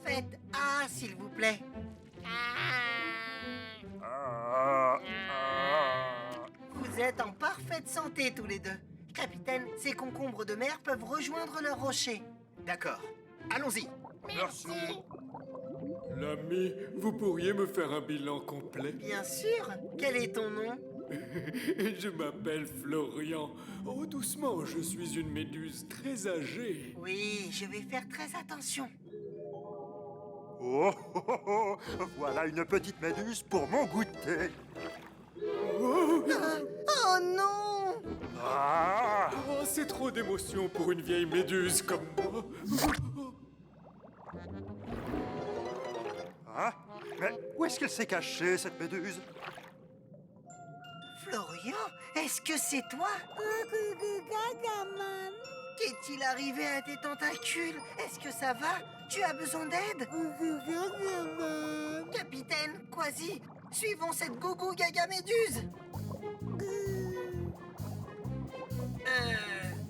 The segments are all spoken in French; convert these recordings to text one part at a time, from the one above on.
Faites A, s'il vous plaît. Vous êtes en parfaite santé tous les deux. Capitaine, ces concombres de mer peuvent rejoindre leur rocher. D'accord. Allons-y. Merci. L'ami, vous pourriez me faire un bilan complet? Bien sûr. Quel est ton nom? Je m'appelle Florian. Oh, doucement, je suis une méduse très âgée. Oui, je vais faire très attention. Oh, oh, oh, oh, voilà une petite méduse pour mon goûter. Oh non! Ah, Oh, c'est trop d'émotion pour une vieille méduse comme moi. hein? Mais où est-ce qu'elle s'est cachée, cette méduse? Florian, est-ce que c'est toi? Qu'est-il arrivé à tes tentacules? Est-ce que ça va? Tu as besoin d'aide? Capitaine, Quasi, suivons cette gougou gaga méduse.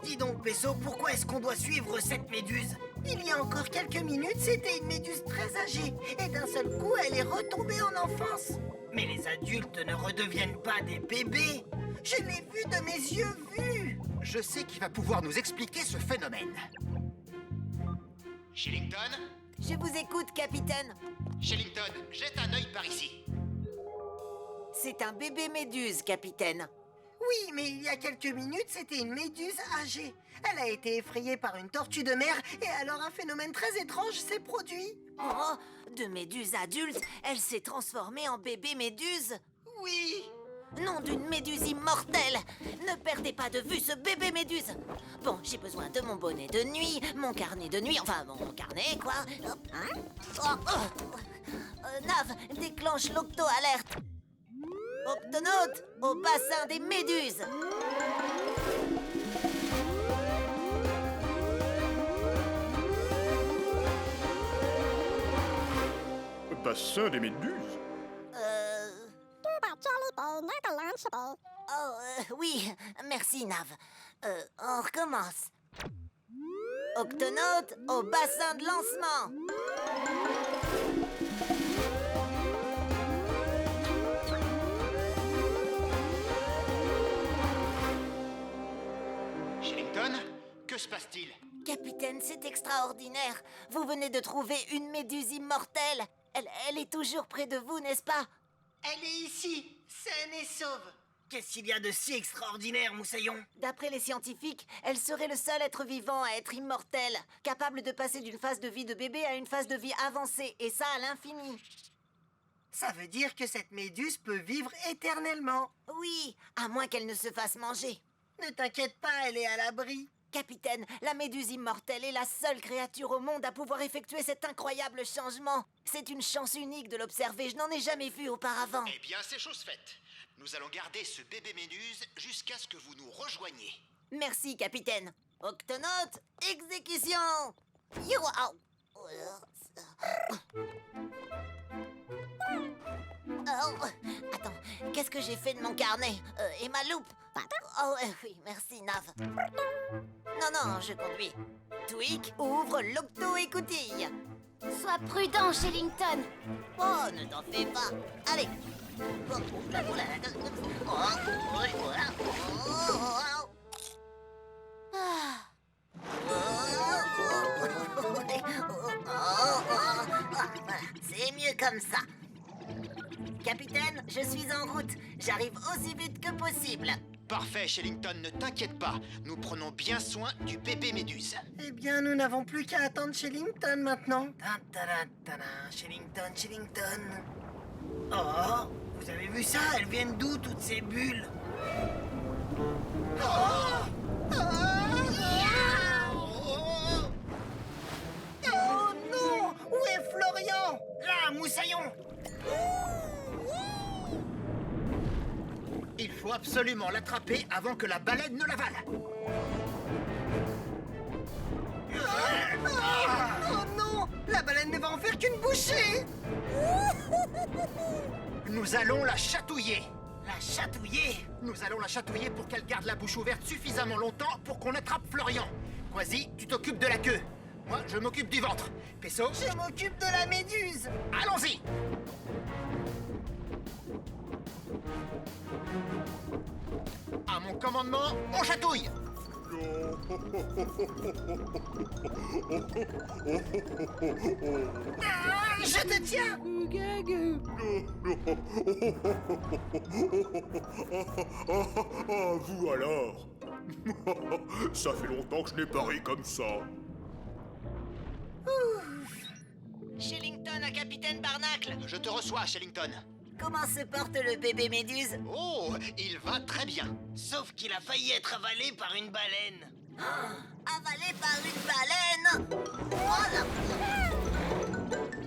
Dis donc, Peso, pourquoi est-ce qu'on doit suivre cette méduse? Il y a encore quelques minutes, c'était une méduse très âgée. Et d'un seul coup, elle est retombée en enfance. Mais les adultes ne redeviennent pas des bébés. Je l'ai vu de mes yeux vus. Je sais qui va pouvoir nous expliquer ce phénomène. Shillington? Je vous écoute, capitaine. Shillington, jette un œil par ici. C'est un bébé méduse, capitaine. Oui, mais il y a quelques minutes, c'était une méduse âgée. Elle a été effrayée par une tortue de mer et alors un phénomène très étrange s'est produit. Oh, de méduse adulte, elle s'est transformée en bébé méduse. Oui. Nom d'une méduse immortelle. Ne perdez pas de vue ce bébé méduse. Bon, j'ai besoin de mon bonnet de nuit, mon carnet de nuit, enfin mon carnet, quoi. Hein? Nav, déclenche l'octo-alerte. Octonaute, au bassin des méduses. Bassin des méduses? Oui, merci, Nav. On recommence. Octonaute, au bassin de lancement. Shillington, que se passe-t-il? Capitaine, c'est extraordinaire. Vous venez de trouver une méduse immortelle. Elle est toujours près de vous, n'est-ce pas? Elle est ici, saine et sauve. Qu'est-ce qu'il y a de si extraordinaire, Moussaillon? D'après les scientifiques, elle serait le seul être vivant à être immortel, capable de passer d'une phase de vie de bébé à une phase de vie avancée, et ça à l'infini. Ça veut dire que cette méduse peut vivre éternellement. Oui, à moins qu'elle ne se fasse manger. Ne t'inquiète pas, elle est à l'abri. Capitaine, la méduse immortelle est la seule créature au monde à pouvoir effectuer cet incroyable changement. C'est une chance unique de l'observer, je n'en ai jamais vu auparavant. Eh bien, c'est chose faite. Nous allons garder ce bébé méduse jusqu'à ce que vous nous rejoigniez. Merci, capitaine. Octonaute, exécution. Youhou. Oh, attends, qu'est-ce que j'ai fait de mon carnet? Et ma loupe? Oh, oui, merci, Nav. Non, je conduis. Tweak, ouvre l'octo-écoutille. Sois prudent, Shillington. Oh, ne t'en fais pas. Allez. C'est mieux comme ça. Capitaine, je suis en route. J'arrive aussi vite que possible. Parfait, Shillington, ne t'inquiète pas. Nous prenons bien soin du bébé méduse. Eh bien, nous n'avons plus qu'à attendre Shillington maintenant. Shillington. Oh, vous avez vu ça? Elles viennent d'où, toutes ces bulles? Oh non! Où est Florian? Là, Moussaillon! Il faut absolument l'attraper avant que la baleine ne l'avale. Oh non! La baleine ne va en faire qu'une bouchée! Nous allons la chatouiller. La chatouiller? Nous allons la chatouiller pour qu'elle garde la bouche ouverte suffisamment longtemps pour qu'on attrape Florian. Quasi, tu t'occupes de la queue. Moi, je m'occupe du ventre. Pesso, Je m'occupe de la méduse. allons-y. À mon commandement, on chatouille. Je te tiens. Ah, vous alors? Ça fait longtemps que je n'ai pas ri comme ça. Shellington à Capitaine Barnacle. Je te reçois, Shellington. Comment se porte le bébé méduse? Oh, il va très bien. Sauf qu'il a failli être avalé par une baleine. Avalé par une baleine. Oh là.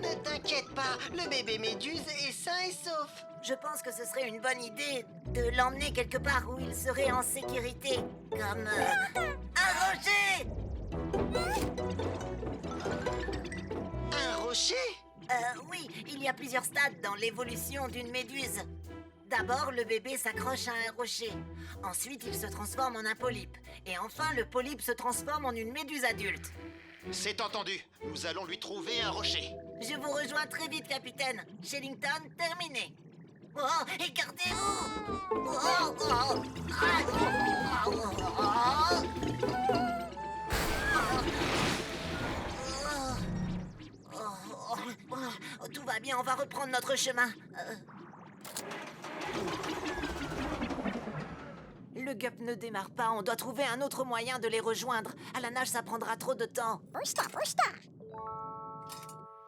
Ne t'inquiète pas, le bébé méduse est sain et sauf. Je pense que ce serait une bonne idée de l'emmener quelque part où il serait en sécurité. Comme un rocher. Un rocher? Oui, il y a plusieurs stades dans l'évolution d'une méduse. D'abord, le bébé s'accroche à un rocher. Ensuite, il se transforme en un polype. Et enfin, le polype se transforme en une méduse adulte. C'est entendu. Nous allons lui trouver un rocher. Je vous rejoins très vite, capitaine. Shellington, terminé. Oh, écartez-vous! Oh, oh, ah, oh, oh, tout va bien, on va reprendre notre chemin. Le gup ne démarre pas, on doit trouver un autre moyen de les rejoindre. À la nage, ça prendra trop de temps.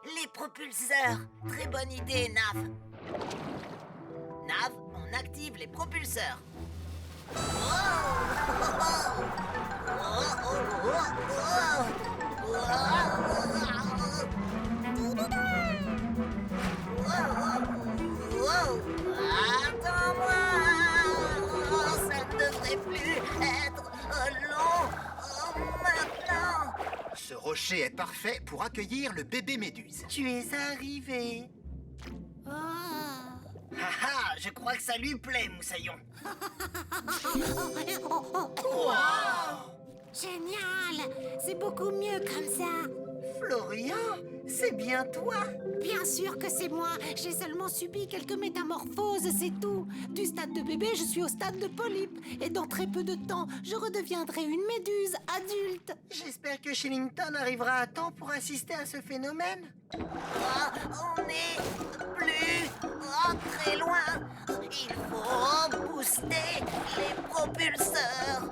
Les propulseurs. Très bonne idée, Nav. Nav, on active les propulseurs. Attends-moi. Ça ne devrait plus être long maintenant. Ce rocher est parfait pour accueillir le bébé méduse. Tu es arrivé. Haha, je crois que ça lui plaît, Moussaillon. Génial! C'est beaucoup mieux comme ça. Florian, c'est bien toi. Bien sûr que c'est moi. J'ai seulement subi quelques métamorphoses, c'est tout. Du stade de bébé, je suis au stade de polype. Et dans très peu de temps, je redeviendrai une méduse adulte. J'espère que Shellington arrivera à temps pour assister à ce phénomène. On est plus très loin. Il faut booster les propulseurs.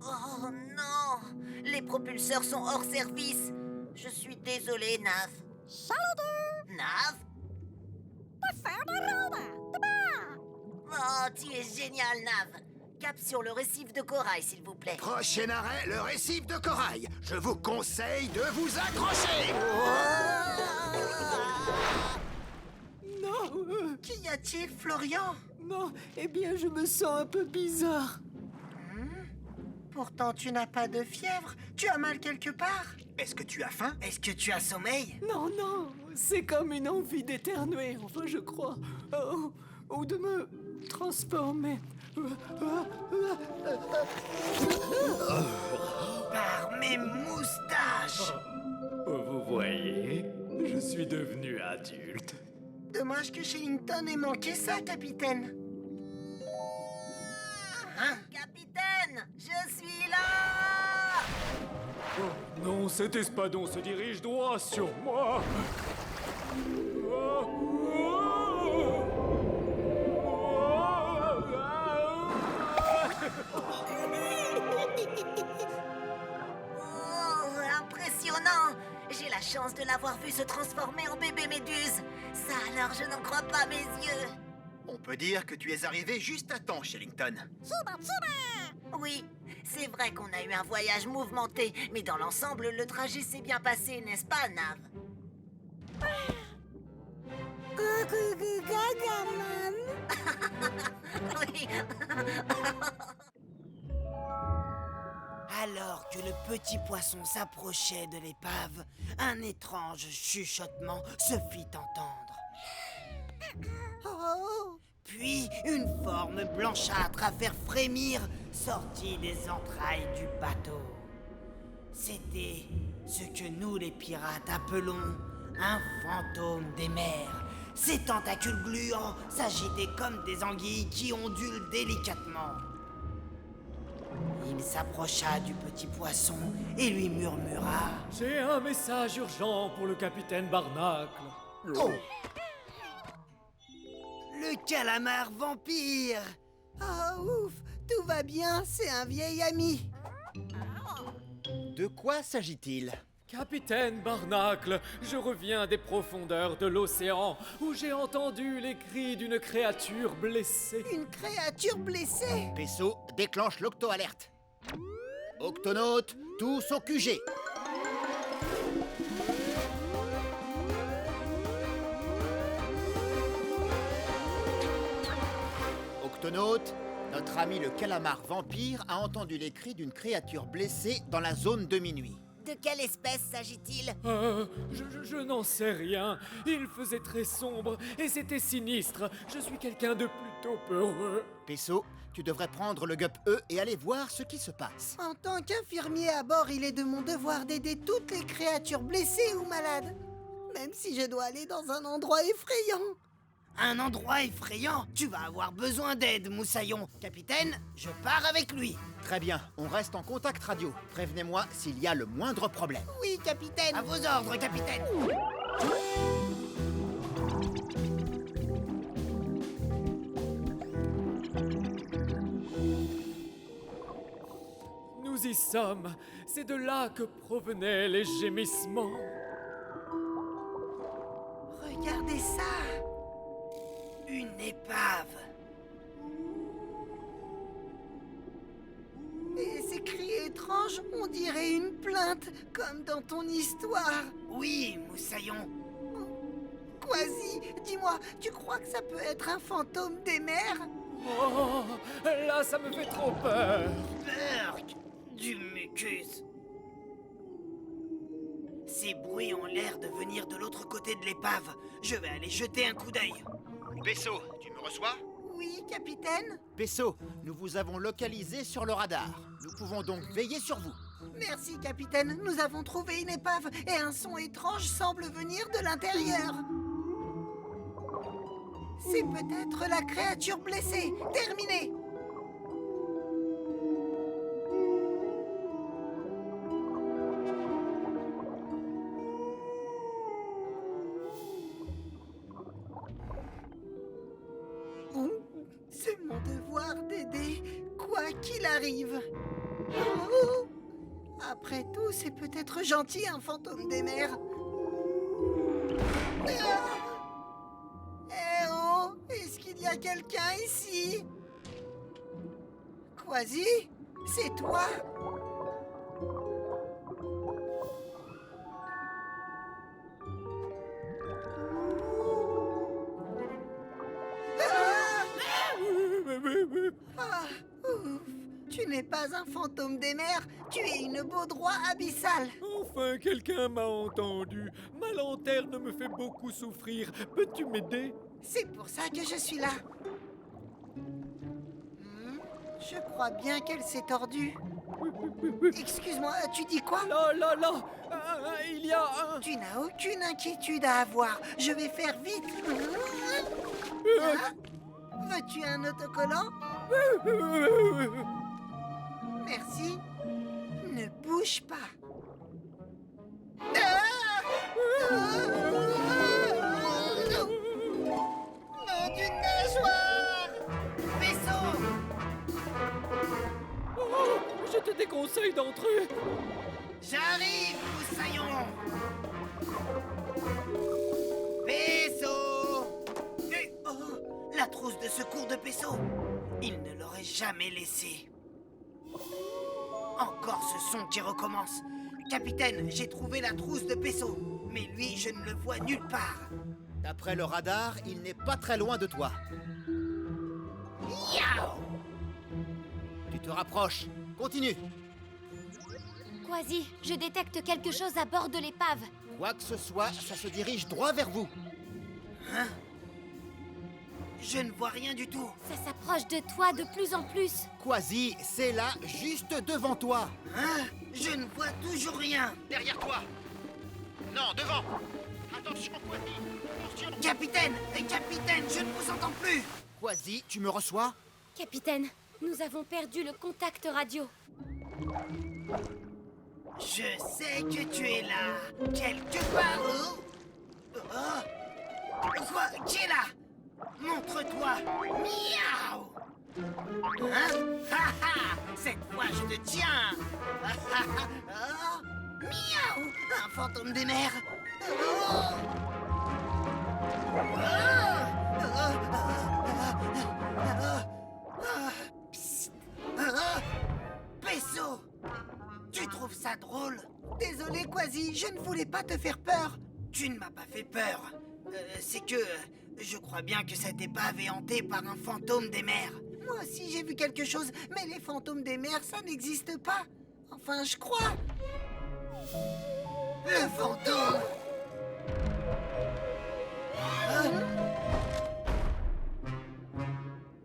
Oh non! Les propulseurs sont hors service. Je suis désolé, Nav. Nav? Oh, tu es génial, Nav. Cap sur le récif de corail, s'il vous plaît. Prochain arrêt, le récif de corail. Je vous conseille de vous accrocher. Non, Qu'y a-t-il, Florian? non, eh bien, je me sens un peu bizarre. Pourtant, tu n'as pas de fièvre. Tu as mal quelque part. Est-ce que tu as faim? Est-ce que tu as sommeil? Non, non, c'est comme une envie d'éternuer, enfin, je crois. Ou de me transformer. Par mes moustaches. Vous voyez, je suis devenu adulte. Dommage que Shellington ait manqué ça, capitaine. Hein? Capitaine, je suis là! Oh non, cet espadon se dirige droit sur moi. Oh, impressionnant! J'ai la chance de l'avoir vu se transformer en bébé méduse. Ça alors, je n'en crois pas mes yeux. On peut dire que tu es arrivé juste à temps, Shellington. Oui, c'est vrai qu'on a eu un voyage mouvementé, mais dans l'ensemble, le trajet s'est bien passé, n'est-ce pas, Nav? Ah, Alors que le petit poisson s'approchait de l'épave, un étrange chuchotement se fit entendre. Oh, Puis une forme blanchâtre à faire frémir sortit des entrailles du bateau. C'était ce que nous les pirates appelons un fantôme des mers. Ses tentacules gluants s'agitaient comme des anguilles qui ondulent délicatement. Il s'approcha du petit poisson et lui murmura. J'ai un message urgent pour le capitaine Barnacle. Oh! Le calamar vampire! ah, ouf, tout va bien, c'est un vieil ami. De quoi s'agit-il? Capitaine Barnacle, je reviens des profondeurs de l'océan où j'ai entendu les cris d'une créature blessée. Une créature blessée. Peso, déclenche l'octo-alerte. Octonautes, tous au QG. Octonautes, notre ami le calamar vampire a entendu les cris d'une créature blessée dans la zone de minuit. De quelle espèce s'agit-il? Je n'en sais rien. Il faisait très sombre et c'était sinistre. Je suis quelqu'un de plutôt peureux. Peso, tu devrais prendre le Gup-E et aller voir ce qui se passe. En tant qu'infirmier à bord, il est de mon devoir d'aider toutes les créatures blessées ou malades. Même si je dois aller dans un endroit effrayant. Un endroit effrayant? Tu vas avoir besoin d'aide, Moussaillon. Capitaine, je pars avec lui. Très bien, on reste en contact radio. Prévenez-moi s'il y a le moindre problème. Oui, capitaine. À vos ordres, capitaine. Nous y sommes. C'est de là que provenaient les gémissements. Regardez ça. Une épave. Et ces cris étranges, on dirait une plainte, comme dans ton histoire. Oui, Moussaillon. Quasi, dis-moi, tu crois que ça peut être un fantôme des mers? Oh, là, ça me fait trop peur. Burk, du mucus. Ces bruits ont l'air de venir de l'autre côté de l'épave. Je vais aller jeter un coup d'œil. Peso, tu me reçois? Oui, capitaine. Peso, nous vous avons localisé sur le radar. Nous pouvons donc veiller sur vous. Merci, capitaine. Nous avons trouvé une épave et un son étrange semble venir de l'intérieur. C'est peut-être la créature blessée. Terminé. C'est mon devoir d'aider, quoi qu'il arrive. Oh, après tout, c'est peut-être gentil, un fantôme des mers. Eh oh, est-ce qu'il y a quelqu'un ici? Quasi, c'est toi? Ah, ouf. Tu n'es pas un fantôme des mers, tu es une baudroie abyssale. Enfin, quelqu'un m'a entendu. Ma lanterne me fait beaucoup souffrir. Peux-tu m'aider? C'est pour ça que je suis là. Je crois bien qu'elle s'est tordue. Excuse-moi, tu dis quoi? Là, il y a un... Tu n'as aucune inquiétude à avoir. Je vais faire vite. Ah, veux-tu un autocollant? Merci. Ne bouge pas. Non d'une nageoire! Vaisseau! Oh, je te déconseille d'entrer. J'arrive, Moussaillon! Vaisseau! Oh, la trousse de secours de Peso! Il ne l'aurait jamais laissée. Encore ce son qui recommence. Capitaine, j'ai trouvé la trousse de Peso, mais lui, je ne le vois nulle part. D'après le radar, il n'est pas très loin de toi. Yao! Tu te rapproches. Continue. Quasi, je détecte quelque chose à bord de l'épave. Quoi que ce soit, ça se dirige droit vers vous. Hein? Je ne vois rien du tout. Ça s'approche de toi de plus en plus. Quasi, c'est là, juste devant toi. Hein? Je ne vois toujours rien. Derrière toi. Non, devant. Attention, Quasi. Attention. Capitaine, je ne vous entends plus. Quasi, tu me reçois? Capitaine, nous avons perdu le contact radio. Je sais que tu es là, quelque part. Oh. Quoi? Qui est là? Montre-toi. Miaou. Hein? Ha ha. Cette fois, je te tiens. Ha, ha, ha. Oh. Miaou. Un fantôme des mers. Oh. Psst. Pesso, tu trouves ça drôle? Désolé, Quasi, je ne voulais pas te faire peur. Tu ne m'as pas fait peur. C'est que je crois bien que cette épave est hantée par un fantôme des mers. Moi aussi, j'ai vu quelque chose, mais les fantômes des mers, ça n'existe pas. Enfin, je crois. Le fantôme!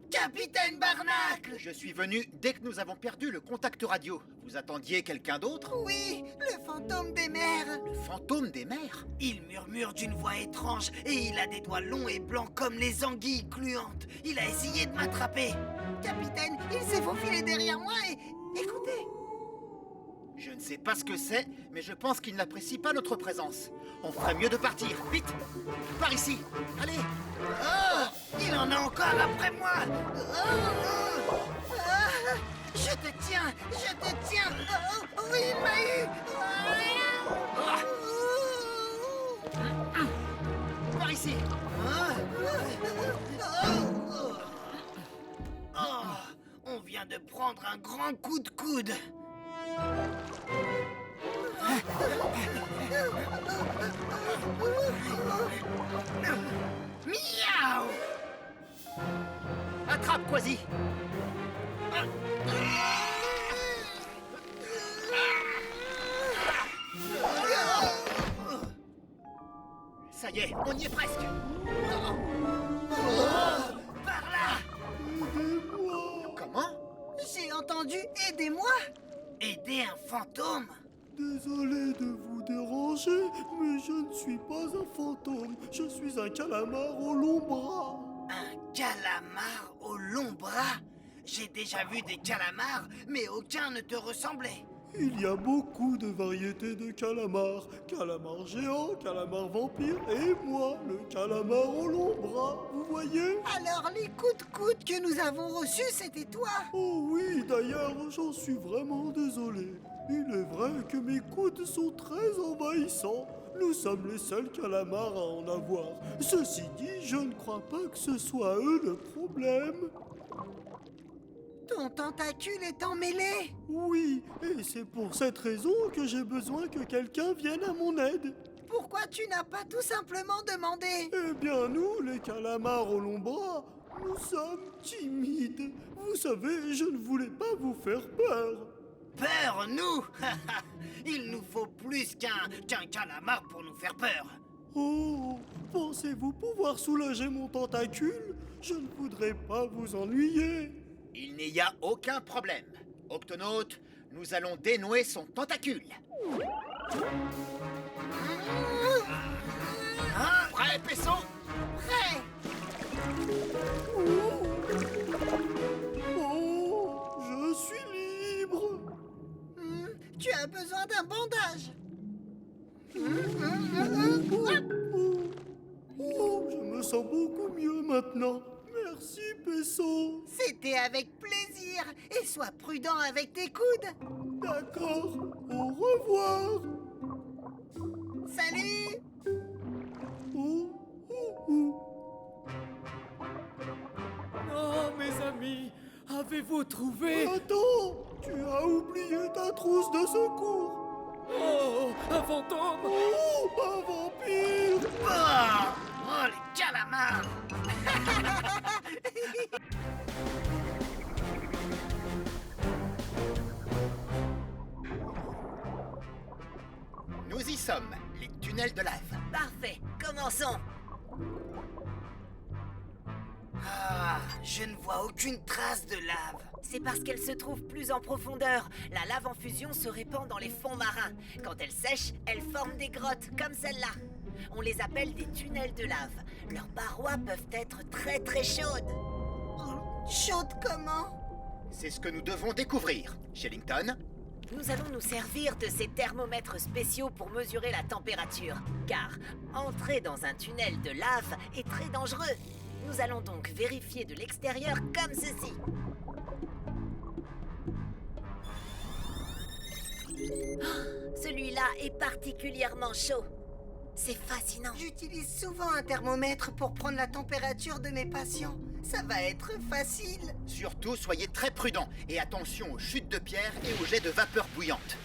Capitaine Barnacle! Je suis venu dès que nous avons perdu le contact radio. Vous attendiez quelqu'un d'autre? Oui, le fantôme des mers! Le fantôme des mers? Il murmure d'une voix étrange et il a des doigts longs et blancs comme les anguilles gluantes. Il a essayé de m'attraper. Capitaine, il s'est faufilé derrière moi et... Écoutez! Je ne sais pas ce que c'est, mais je pense qu'il n'apprécie pas notre présence. On ferait mieux de partir. Vite! Par ici! Allez! Oh! Il en a encore après moi! Oh! Ah! Je te tiens! Je te tiens! Oh! Oui, il m'a eu! Par ici! Oh! On vient de prendre un grand coup de coude! Miaou! Attrape, Quasi! Ça y est, on y est presque! Par là! Comment? J'ai entendu « Aidez-moi » Aider un fantôme? Désolé de vous déranger, mais je ne suis pas un fantôme. Je suis un calamar aux longs bras. Un calamar aux longs bras? J'ai déjà vu des calamars, mais aucun ne te ressemblait. Il y a beaucoup de variétés de calamars. Calamar géant, calamar vampire et moi, le calamar aux longs bras, vous voyez? Alors les coups de coude que nous avons reçus, c'était toi? Oh oui, d'ailleurs, j'en suis vraiment désolé. Il est vrai que mes coudes sont très envahissants. Nous sommes les seuls calamars à en avoir. Ceci dit, je ne crois pas que ce soit eux le problème. Ton tentacule est emmêlé? Oui, et c'est pour cette raison que j'ai besoin que quelqu'un vienne à mon aide. Pourquoi tu n'as pas tout simplement demandé? Eh bien, nous, les calamars aux longs bras, nous sommes timides. Vous savez, je ne voulais pas vous faire peur. Peur, nous? Il nous faut plus qu'un calamar pour nous faire peur. Oh, pensez-vous pouvoir soulager mon tentacule? Je ne voudrais pas vous ennuyer. Il n'y a aucun problème. Octonaute, nous allons dénouer son tentacule. Prêt, Pesso? Prêt! Oh, je suis libre. Tu as besoin d'un bandage. Oh, je me sens beaucoup mieux maintenant. Merci, Pesso. C'était avec plaisir. Et sois prudent avec tes coudes. D'accord. Au revoir. Salut! Oh, oh, oh. Oh, mes amis, avez-vous trouvé... Attends, tu as oublié ta trousse de secours. Oh, un fantôme! Oh, un vampire. Oh, les calamars! sommes, les tunnels de lave. Parfait, commençons. Ah, je ne vois aucune trace de lave. C'est parce qu'elle se trouve plus en profondeur. La lave en fusion se répand dans les fonds marins. Quand elle sèche, elle forme des grottes comme celle-là. On les appelle des tunnels de lave. Leurs parois peuvent être très très chaudes. Chaude comment? C'est ce que nous devons découvrir. Shellington, Nous allons nous servir de ces thermomètres spéciaux pour mesurer la température. Car entrer dans un tunnel de lave est très dangereux. Nous allons donc vérifier de l'extérieur comme ceci. Oh, celui-là est particulièrement chaud. C'est fascinant. J'utilise souvent un thermomètre pour prendre la température de mes patients. Ça va être facile. surtout soyez très prudents et attention aux chutes de pierre et aux jets de vapeur bouillante.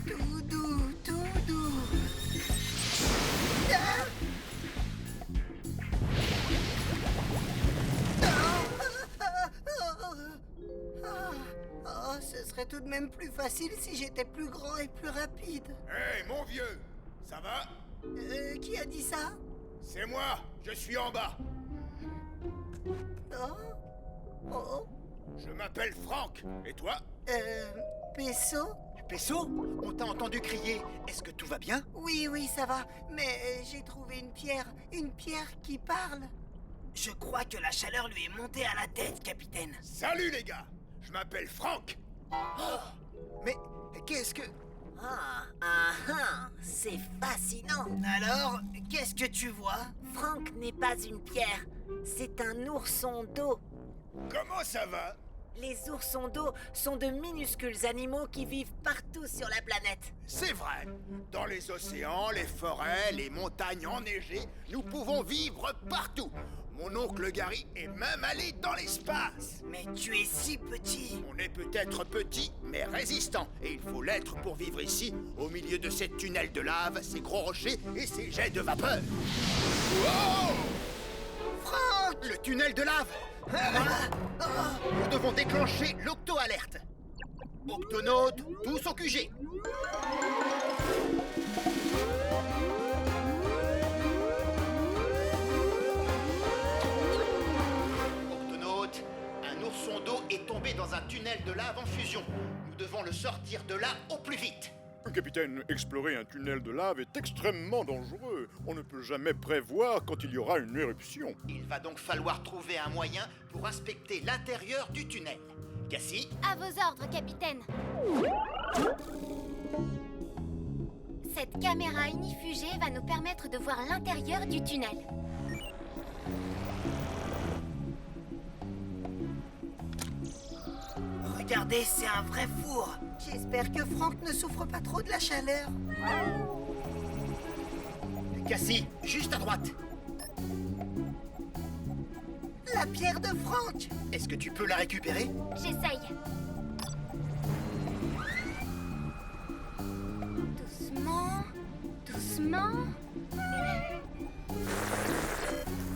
Tout doux, tout doux. Oh, ce serait tout de même plus facile si j'étais plus grand et plus rapide. Hé, mon vieux, ça va? Qui a dit ça? C'est moi, je suis en bas. Oh. Oh. Je m'appelle Franck, et toi? Pesso? Pesso, on t'a entendu crier. Est-ce que tout va bien? Oui, oui, ça va. Mais j'ai trouvé une pierre qui parle. Je crois que la chaleur lui est montée à la tête, capitaine. Salut les gars, je m'appelle Franck. Mais qu'est-ce que... C'est fascinant. Alors, qu'est-ce que tu vois? Franck n'est pas une pierre, c'est un ourson d'eau. Comment ça va? Les oursons d'eau sont de minuscules animaux qui vivent partout sur la planète. C'est vrai. Dans les océans, les forêts, les montagnes enneigées, nous pouvons vivre partout. Mon oncle Gary est même allé dans l'espace. Mais tu es si petit. On est peut-être petit, mais résistant. Et il faut l'être pour vivre ici, au milieu de ces tunnels de lave, ces gros rochers et ces jets de vapeur. Wow! Franck! Le tunnel de lave! Nous devons déclencher l'octo-alerte. Octonautes, tous au QG. Octonautes, un ourson d'eau est tombé dans un tunnel de lave en fusion. Nous devons le sortir de là au plus vite. Capitaine, explorer un tunnel de lave est extrêmement dangereux. On ne peut jamais prévoir quand il y aura une éruption. Il va donc falloir trouver un moyen pour inspecter l'intérieur du tunnel. Cassie, À vos ordres, capitaine. Cette caméra unifugée va nous permettre de voir l'intérieur du tunnel. Regardez, c'est un vrai four. J'espère que Franck ne souffre pas trop de la chaleur. Cassie, juste à droite. La pierre de Franck. Est-ce que tu peux la récupérer? J'essaye. Doucement, doucement.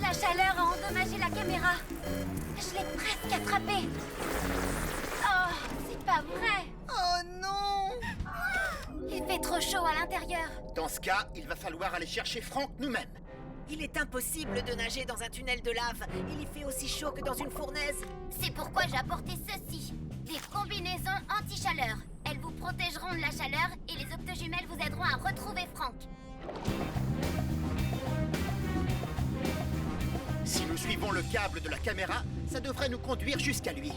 La chaleur a endommagé la caméra. Je l'ai presque attrapée. Oh, c'est pas vrai. Oh non! Il fait trop chaud à l'intérieur. Dans ce cas, il va falloir aller chercher Franck nous-mêmes. Il est impossible de nager dans un tunnel de lave. Il y fait aussi chaud que dans une fournaise. C'est pourquoi j'ai apporté ceci. Des combinaisons anti-chaleur. Elles vous protégeront de la chaleur et les octojumelles vous aideront à retrouver Franck. Si nous suivons le câble de la caméra, ça devrait nous conduire jusqu'à lui.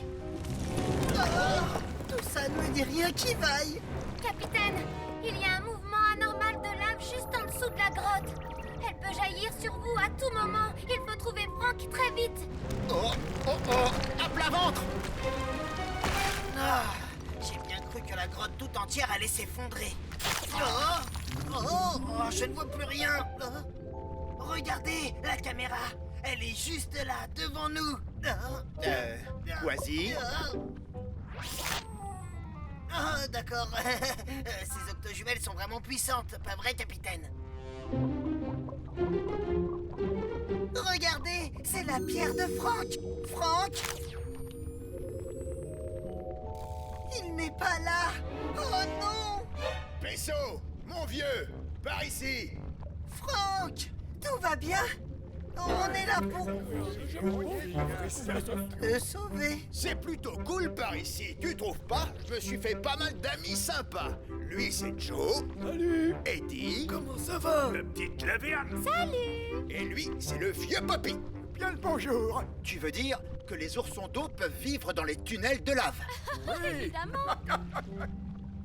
Tout ça ne me dit rien qui vaille. Capitaine, il y a un mouvement anormal de lave juste en dessous de la grotte. Elle peut jaillir sur vous à tout moment. Il faut trouver Franck très vite. Oh, oh, oh, à plat ventre! Ah, j'ai bien cru que la grotte tout entière allait s'effondrer. Oh, je ne vois plus rien. Regardez, la caméra. Elle est juste là, devant nous. Quasi, d'accord. Ces octojumelles sont vraiment puissantes, pas vrai, capitaine? Regardez, c'est la pierre de Franck. Franck? Il n'est pas là. Oh non! Pesso, mon vieux, par ici. Franck, tout va bien? On est là pour te sauver. C'est plutôt cool par ici, tu trouves pas? Je me suis fait pas mal d'amis sympas. Lui, c'est Joe. Salut. Eddie. Comment ça va? La petite Claviane. Et lui, c'est le vieux Poppy. Bien le bonjour. Tu veux dire que les oursons d'eau peuvent vivre dans les tunnels de lave? Évidemment.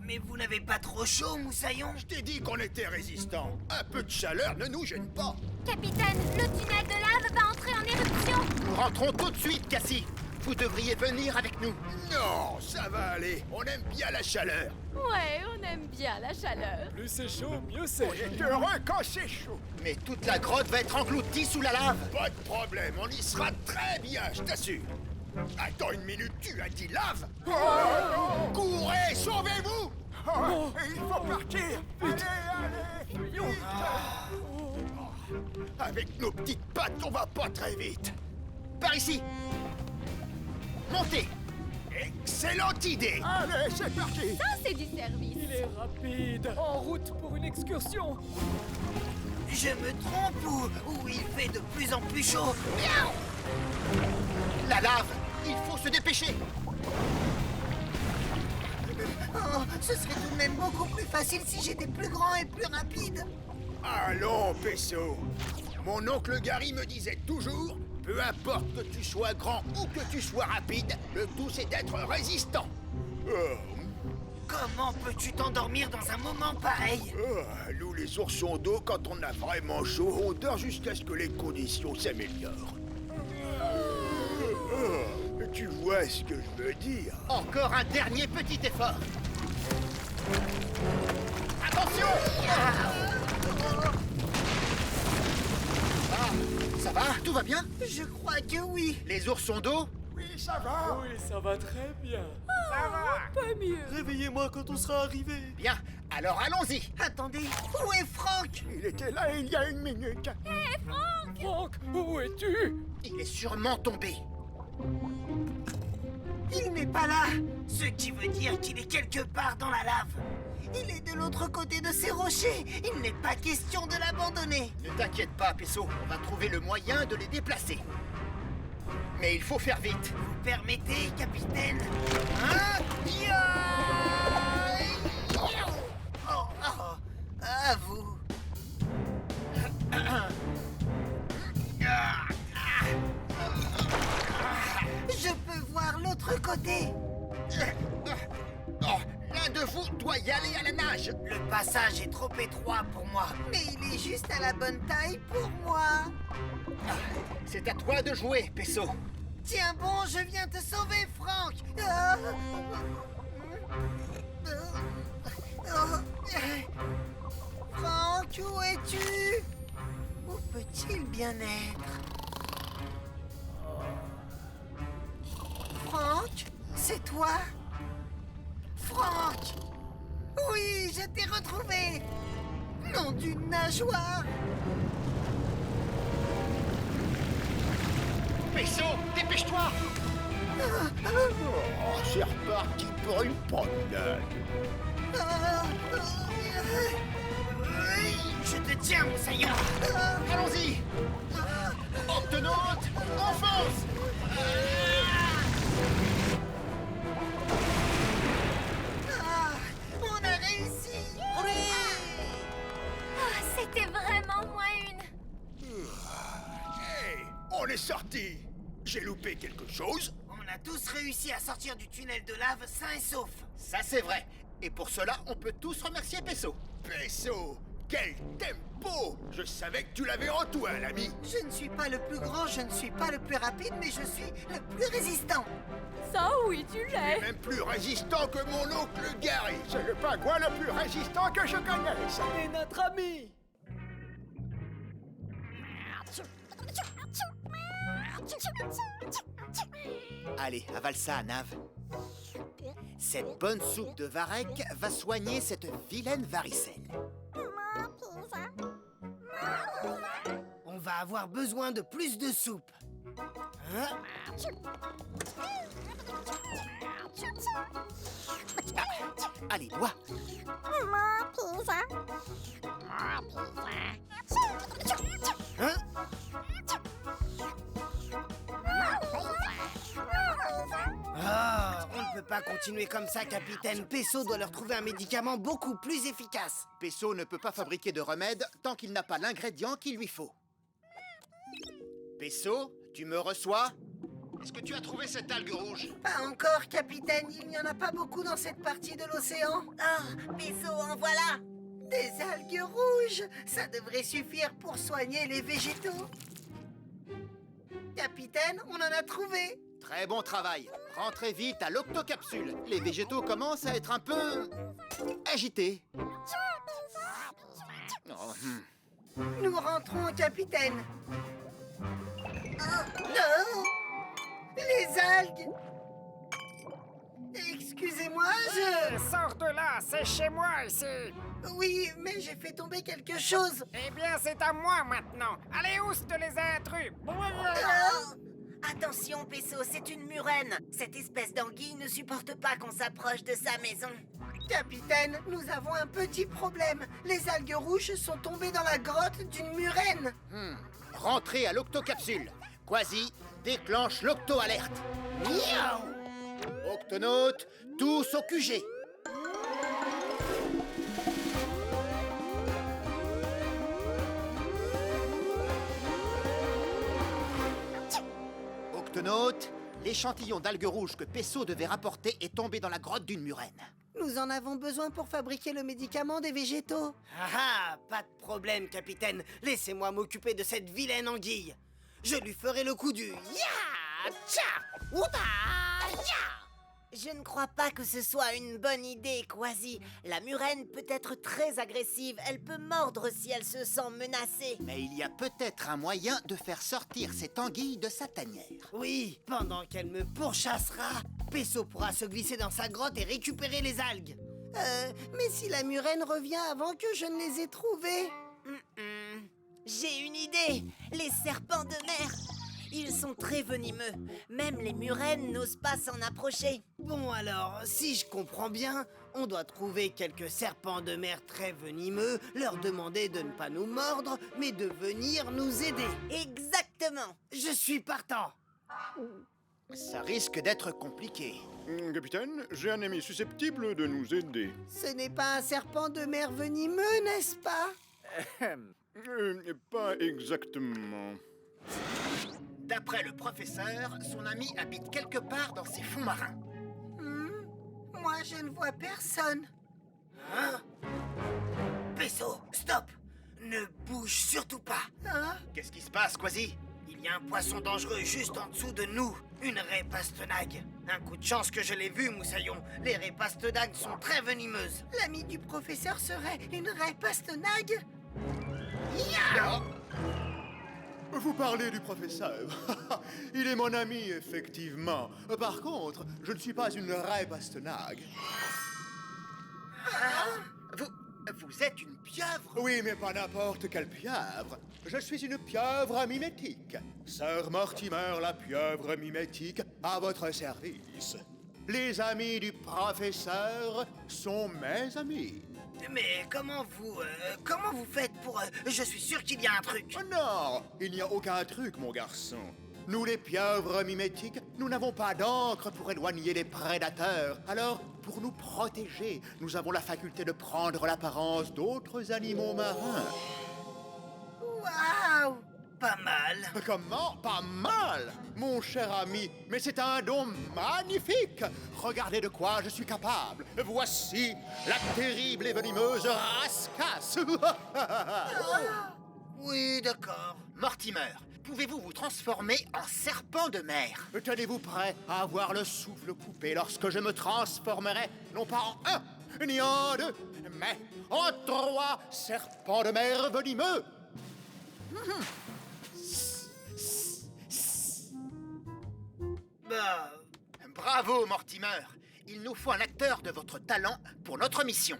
Mais vous n'avez pas trop chaud, Moussaillon? Je t'ai dit qu'on était résistants. Un peu de chaleur ne nous gêne pas. Capitaine, le tunnel de lave va entrer en éruption. Nous rentrons tout de suite, Cassie. Vous devriez venir avec nous. Non, ça va aller. On aime bien la chaleur. Ouais, on aime bien la chaleur. Plus c'est chaud, mieux c'est. On est heureux quand c'est chaud. Mais toute la grotte va être engloutie sous la lave. Pas de problème, on y sera très bien, je t'assure. Attends une minute, tu as dit lave? Courez, sauvez-vous! Il faut partir. Allez, allez. Avec nos petites pattes, on va pas très vite. Par ici. Montez. Excellente idée. Allez, c'est parti. Ça, c'est du service. Il est rapide. En route pour une excursion. Je me trompe ou il fait de plus en plus chaud? Miaou! La lave. Il faut se dépêcher. Oh, ce serait tout de même beaucoup plus facile si j'étais plus grand et plus rapide. Allons, Pesso. Mon oncle Gary me disait toujours, peu importe que tu sois grand ou que tu sois rapide, le tout c'est d'être résistant. Comment peux-tu t'endormir dans un moment pareil? Nous les oursons d'eau, quand on a vraiment chaud, on dort jusqu'à ce que les conditions s'améliorent. Tu vois ce que je veux dire? Encore un dernier petit effort. Attention! Ah, ça va? Tout va bien? Je crois que oui. Les oursons d'eau? Oui, ça va. Oui, ça va très bien. Ça va. Pas mieux. Réveillez-moi quand on sera arrivé. Bien, alors allons-y. Attendez, où est Franck? Il était là il y a une minute. Franck, où es-tu? Il est sûrement tombé. Il n'est pas là. Ce qui veut dire qu'il est quelque part dans la lave. Il est de l'autre côté de ces rochers. Il n'est pas question de l'abandonner. Ne t'inquiète pas, Pesso. On va trouver le moyen de les déplacer. Mais il faut faire vite. Vous permettez, capitaine? Hein? Oh, oh, à vous. Je peux voir l'autre côté. Oh, l'un de vous doit y aller à la nage. Le passage est trop étroit pour moi. Mais il est juste à la bonne taille pour moi. C'est à toi de jouer, Pesso. Tiens bon, je viens te sauver, Franck. Ah. Franck, où es-tu? Où peut-il bien être? Franck, c'est toi? Franck! Oui, je t'ai retrouvé! Nom d'une nageoire! Pesso, dépêche-toi. Oh, c'est reparti pour une promenade. Je te tiens, Moussaillon! Allons-y. Octonaute, enfonce. On a réussi! Ah, c'était vraiment moins une. Hey, on est sorti. J'ai loupé quelque chose? On a tous réussi à sortir du tunnel de lave sains et saufs. Ça, c'est vrai. Et pour cela, on peut tous remercier Pesso. Pesso, quel tempo! Je savais que tu l'avais en toi, l'ami. Je ne suis pas le plus grand, je ne suis pas le plus rapide, mais je suis le plus résistant. Ça, oui, tu Tu l'es. es même plus résistant que mon oncle Gary. C'est le pingouin le plus résistant que je connaisse. Et notre ami. Allez, avale ça, Nav. Cette bonne soupe de varech va soigner cette vilaine varicelle. On va avoir besoin de plus de soupe. Hein? Allez, bois. Hein? Ah, on ne peut pas continuer comme ça, capitaine. Pesso doit leur trouver un médicament beaucoup plus efficace. Pesso ne peut pas fabriquer de remède tant qu'il n'a pas l'ingrédient qu'il lui faut. Pesso, tu me reçois? Est-ce que tu as trouvé cette algue rouge? Pas encore, capitaine. Il n'y en a pas beaucoup dans cette partie de l'océan. Ah, Pesso, en voilà. Des algues rouges, ça devrait suffire pour soigner les végétaux. Capitaine, on en a trouvé. Très bon travail. Rentrez vite à l'octocapsule. Les végétaux commencent à être un peu agités. Oh, Nous rentrons, capitaine. Non! Les algues! Excusez-moi, Sors de là, c'est chez moi ici. Oui, mais j'ai fait tomber quelque chose. Eh bien, c'est à moi maintenant. Allez, ouste les intrus. Attention, Pesso, c'est une murène. Cette espèce d'anguille ne supporte pas qu'on s'approche de sa maison. Capitaine, nous avons un petit problème. Les algues rouges sont tombées dans la grotte d'une murène. Rentrez à l'octocapsule. Quasi, déclenche l'octo-alerte. Octonautes, tous au QG. Octonautes, l'échantillon d'algues rouges que Pesso devait rapporter est tombé dans la grotte d'une murène. Nous en avons besoin pour fabriquer le médicament des végétaux. Ah, pas de problème, capitaine. Laissez-moi m'occuper de cette vilaine anguille. Je lui ferai le coup du ya, tcha, outa, ya. Je ne crois pas que ce soit une bonne idée, Quasi. La murène peut être très agressive. Elle peut mordre si elle se sent menacée. Mais il y a peut-être un moyen de faire sortir cette anguille de sa tanière. Oui, pendant qu'elle me pourchassera, Pesso pourra se glisser dans sa grotte et récupérer les algues. Mais si la murène revient avant que je ne les ai trouvées? J'ai une idée. Les serpents de mer. Ils sont très venimeux. Même les murènes n'osent pas s'en approcher. Bon alors, si je comprends bien, on doit trouver quelques serpents de mer très venimeux, leur demander de ne pas nous mordre, mais de venir nous aider. Exactement. Je suis partant. Ça risque d'être compliqué. Capitaine, j'ai un ami susceptible de nous aider. Ce n'est pas un serpent de mer venimeux, n'est-ce pas? Pas exactement. D'après le professeur, son ami habite quelque part dans ses fonds marins. Moi, je ne vois personne. Hein? Pesso, stop! Ne bouge surtout pas. Hein? Qu'est-ce qui se passe, Quasi? Il y a un poisson dangereux juste en dessous de nous. Une raie pastenague. Un coup de chance que je l'ai vu, Moussaillon. Les raies pastenagues sont très venimeuses. L'ami du professeur serait une raie pastenague? Ya! Vous parlez du professeur. Il est mon ami, effectivement. Par contre, je ne suis pas une raie pastenague. Vous êtes une pieuvre? Oui, mais pas n'importe quelle pieuvre. Je suis une pieuvre mimétique. Sir Mortimer, la pieuvre mimétique, à votre service. Les amis du professeur sont mes amis. Mais comment vous faites pour... je suis sûr qu'il y a un truc. Oh non, il n'y a aucun truc, mon garçon. Nous, les pieuvres mimétiques, nous n'avons pas d'encre pour éloigner les prédateurs. Alors, pour nous protéger, nous avons la faculté de prendre l'apparence d'autres animaux marins. Waouh! Pas mal. Comment? Pas mal, mon cher ami. Mais c'est un don magnifique. Regardez de quoi je suis capable. Voici la terrible et venimeuse rascasse. Oui, d'accord. Mortimer, pouvez-vous vous transformer en serpent de mer? Tenez-vous prêt à avoir le souffle coupé lorsque je me transformerai, non pas en un, ni en deux, mais en 3 serpents de mer venimeux. Bravo, Mortimer. il nous faut un acteur de votre talent pour notre mission.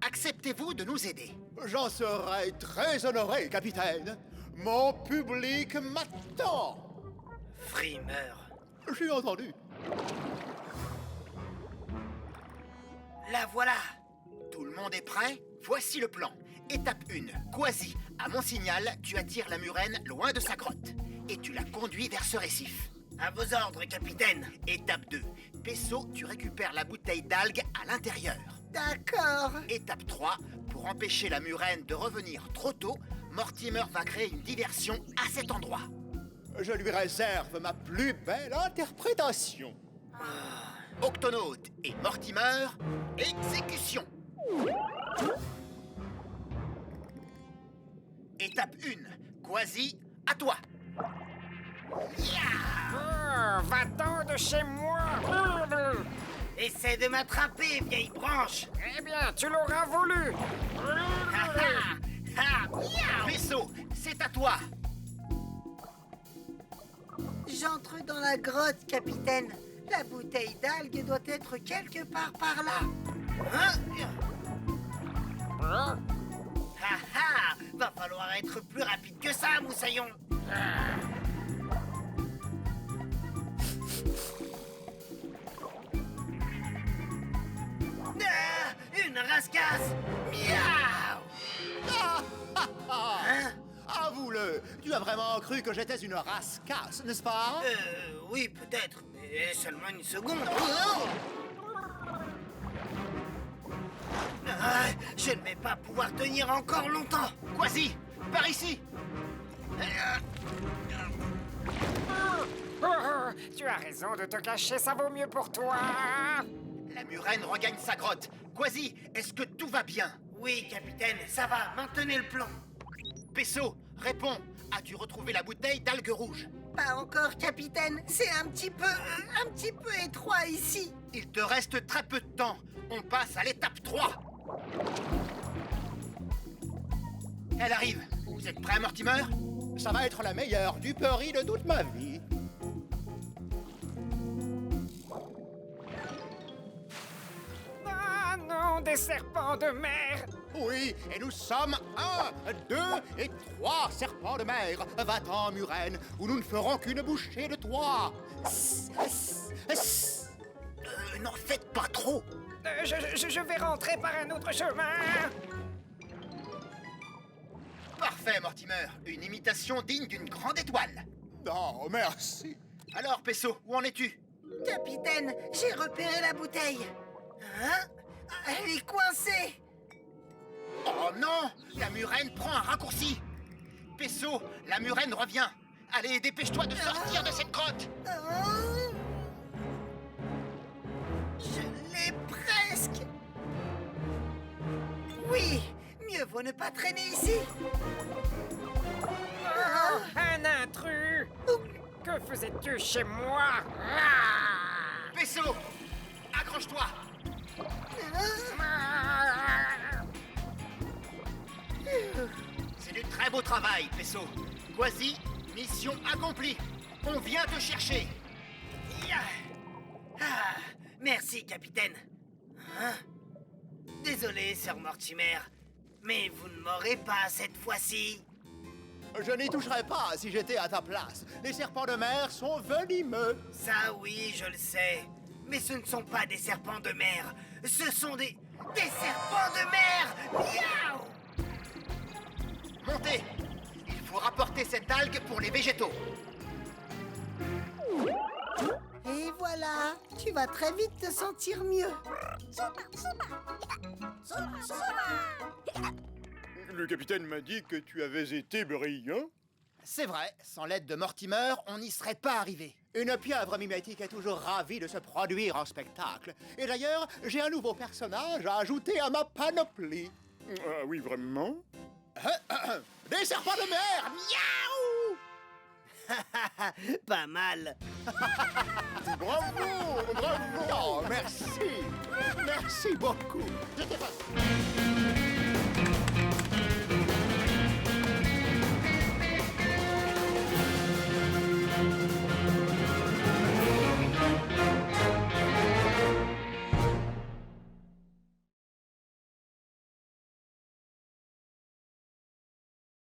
Acceptez-vous de nous aider? J'en serai très honoré, capitaine. Mon public m'attend. Frimeur. J'ai entendu. La voilà. Tout le monde est prêt? Voici le plan. Étape 1. Quasi, à mon signal, tu attires la murène loin de sa grotte. Et tu la conduis vers ce récif. À vos ordres, capitaine. Étape 2. Pesso, tu récupères la bouteille d'algues à l'intérieur. D'accord. Étape 3. Pour empêcher la murène de revenir trop tôt, Mortimer va créer une diversion à cet endroit. Je lui réserve ma plus belle interprétation. Octonaute et Mortimer, exécution. Étape 1. Quasi, à toi. Va-t'en de chez moi. Essaie de m'attraper, vieille branche. Eh bien, tu l'auras voulu. Vaisseau, c'est à toi. J'entre dans la grotte, capitaine. La bouteille d'algues doit être quelque part par là. Va falloir être plus rapide que ça, moussaillon. Une rascasse. Miaou. Avoue-le, tu as vraiment cru que j'étais une rascasse, n'est-ce pas? Oui, peut-être, mais seulement une seconde. Je ne vais pas pouvoir tenir encore longtemps. Quasi, par ici. Tu as raison de te cacher, ça vaut mieux pour toi. La murène regagne sa grotte. Quasi, est-ce que tout va bien? Oui, capitaine, ça va. Maintenez le plan. Pesso, réponds. As-tu retrouvé la bouteille d'algues rouges? Pas encore, capitaine. C'est un petit peu étroit ici. Il te reste très peu de temps. On passe à l'étape 3. Elle arrive. Vous êtes prêts, Mortimer? Ça va être la meilleure duperie de toute ma vie. Ah non, des serpents de mer. Oui, et nous sommes 1, 2 et 3 serpents de mer. Va-t'en, murène, ou nous ne ferons qu'une bouchée de toi. N'en faites pas trop. Je vais rentrer par un autre chemin. Parfait, Mortimer. Une imitation digne d'une grande étoile. Non, merci. Alors, Pesso, où en es-tu? Capitaine, j'ai repéré la bouteille. Hein? Elle est coincée. Oh non! La murène prend un raccourci. Pesso, la murène revient. Allez, dépêche-toi de sortir de cette grotte. Je l'ai presque. Oui, mieux vaut ne pas traîner ici. Un intrus. Que faisais-tu chez moi? Pesso, accroche-toi. C'est du très beau travail, Pesso. Quasi, mission accomplie. On vient te chercher. Merci, capitaine. Hein? Désolé, Sir Mortimer, mais vous ne m'aurez pas cette fois-ci. Je n'y toucherais pas si j'étais à ta place. Les serpents de mer sont venimeux. Ça, oui, je le sais. Mais ce ne sont pas des serpents de mer. Ce sont des serpents de mer. Miaou! Montez. Il faut rapporter cette algue pour les végétaux. Et voilà, tu vas très vite te sentir mieux. Le capitaine m'a dit que tu avais été brillant. C'est vrai, sans l'aide de Mortimer, on n'y serait pas arrivé. Une pieuvre mimétique est toujours ravie de se produire en spectacle. Et d'ailleurs, j'ai un nouveau personnage à ajouter à ma panoplie. Ah oui, vraiment? Des serpents de mer. Miaou! Pas mal. Bravo, bravo. Oh, merci. Merci beaucoup. Je t'ai pas...